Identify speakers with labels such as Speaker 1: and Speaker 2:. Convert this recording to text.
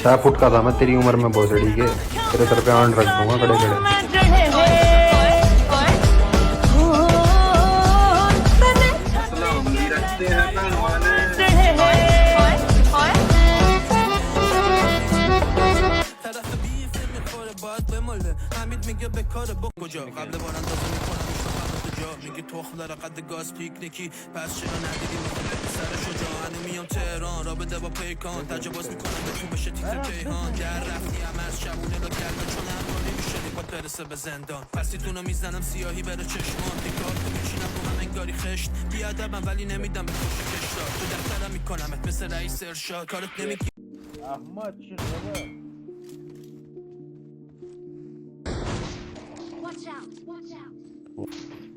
Speaker 1: छह फुट का था मैं तेरी उम्र में भोसड़ी के, तेरे सर पे आंड रख दूंगा खड़े खड़े।
Speaker 2: میگه به کار با کجا قبل باران تازه میکنم تو جا میگه تخم داره قد گاز پیکنیکی پس چرا ندیدی میخواد سر شجاع هنو میام تهران را بده با پیکان تجاوز میکنم بهتون بشه تیتر کیهان در رفتی هم از شبونه رو گرمه چون همانی میشه باید برسه به زندان پسیتونو میزنم سیاهی بره چشمان دیکار تو میچینم رو هم انگاری خشت بیادبم ولی نمیدم به خوش کشتار تو دفترم میکنمت مثل رئیس ارشاد کارت نمیگی
Speaker 3: احمد چه
Speaker 4: Watch out! Watch out!